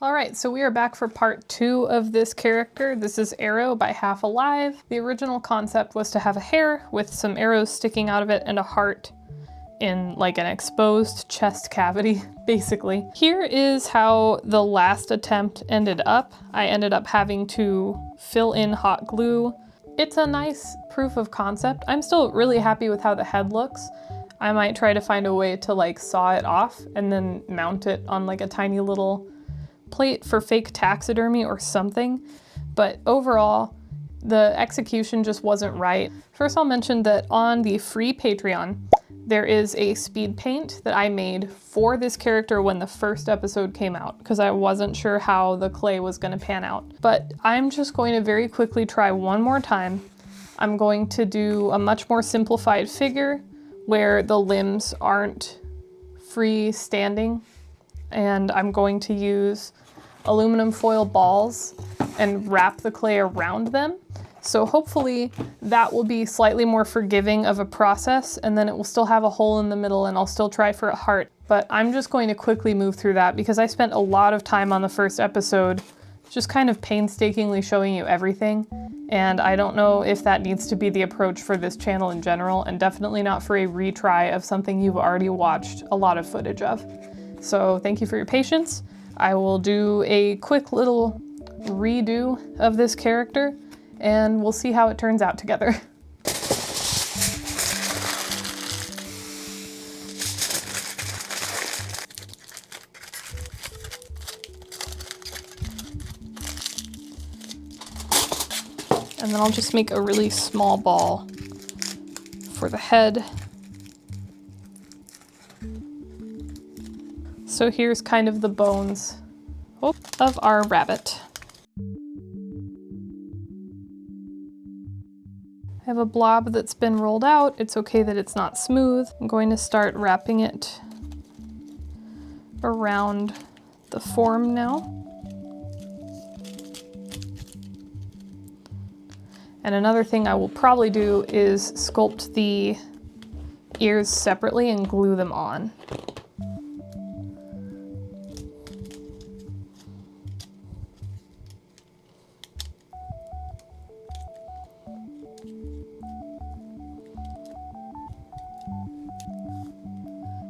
All right, so we are back for part 2 of this character. This is Arrow by Half.alive. The original concept was to have a hair with some arrows sticking out of it and a heart in like an exposed chest cavity, basically. Here is how the last attempt ended up. I ended up having to fill in hot glue. It's a nice proof of concept. I'm still really happy with how the head looks. I might try to find a way to like saw it off and then mount it on like a tiny little plate for fake taxidermy or something, but overall the execution just wasn't right. First, I'll mention that on the free Patreon there is a speed paint that I made for this character when the first episode came out because I wasn't sure how the clay was going to pan out. But I'm just going to very quickly try one more time. I'm going to do a much more simplified figure where the limbs aren't freestanding, and I'm going to use aluminum foil balls and wrap the clay around them. So hopefully that will be slightly more forgiving of a process, and then it will still have a hole in the middle and I'll still try for a heart. But I'm just going to quickly move through that because I spent a lot of time on the first episode just kind of painstakingly showing you everything. And I don't know if that needs to be the approach for this channel in general, and definitely not for a retry of something you've already watched a lot of footage of. So thank you for your patience. I will do a quick little redo of this character and we'll see how it turns out together. And then I'll just make a really small ball for the head. So here's kind of the bones of our rabbit. I have a blob that's been rolled out. It's okay that it's not smooth. I'm going to start wrapping it around the form now. And another thing I will probably do is sculpt the ears separately and glue them on.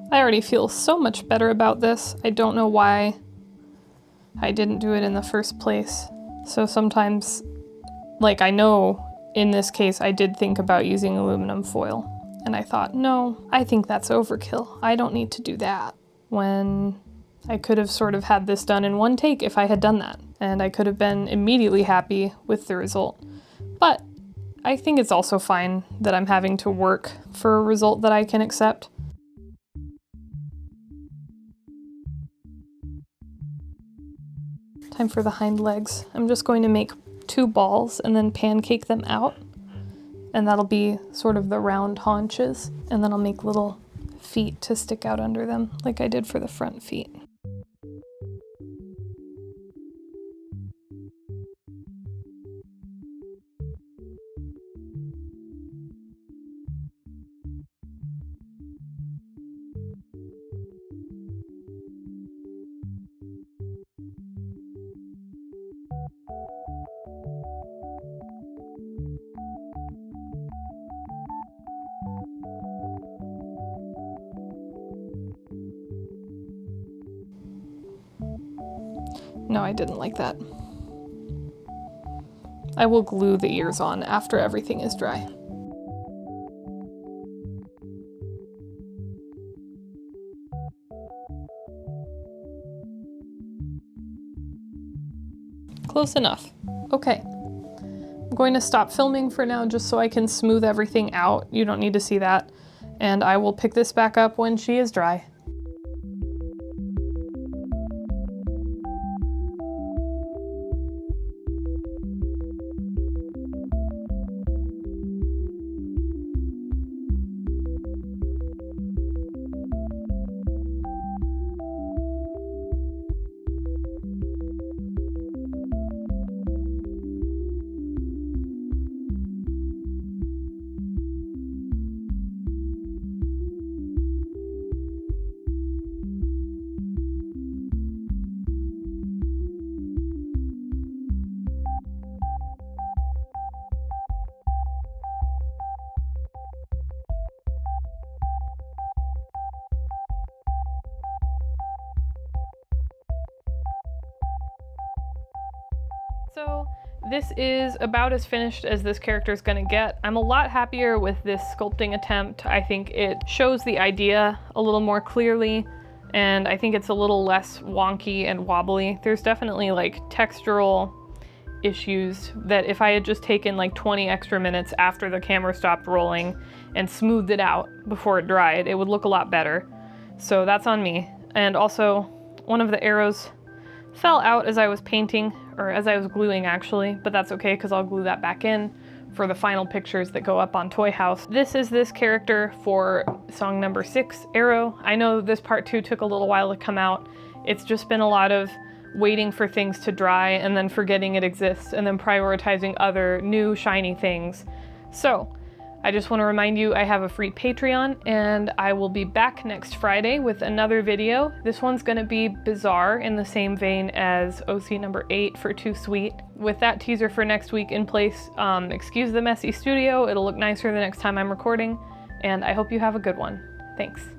I already feel so much better about this. I don't know why I didn't do it in the first place. So sometimes, like, I know in this case I did think about using aluminum foil, and I thought, no, I think that's overkill. I don't need to do that. When I could have sort of had this done in one take if I had done that, and I could have been immediately happy with the result. But I think it's also fine that I'm having to work for a result that I can accept. Time for the hind legs. I'm just going to make 2 balls and then pancake them out. And that'll be sort of the round haunches. And then I'll make little feet to stick out under them like I did for the front feet. No, I didn't like that. I will glue the ears on after everything is dry. Close enough. Okay. I'm going to stop filming for now just so I can smooth everything out. You don't need to see that. And I will pick this back up when she is dry. So this is about as finished as this character is gonna get. I'm a lot happier with this sculpting attempt. I think it shows the idea a little more clearly, and I think it's a little less wonky and wobbly. There's definitely like textural issues that if I had just taken like 20 extra minutes after the camera stopped rolling and smoothed it out before it dried, it would look a lot better. So that's on me. And also, one of the arrows fell out as I was painting, or as I was gluing actually, but that's okay because I'll glue that back in for the final pictures that go up on Toy House. This is this character for song number 6, Arrow. I know this part 2 took a little while to come out. It's just been a lot of waiting for things to dry and then forgetting it exists and then prioritizing other new shiny things. So I just want to remind you I have a free Patreon, and I will be back next Friday with another video. This one's going to be bizarre in the same vein as OC number 8 for Too Sweet. With that teaser for next week in place, excuse the messy studio. It'll look nicer the next time I'm recording, and I hope you have a good one. Thanks.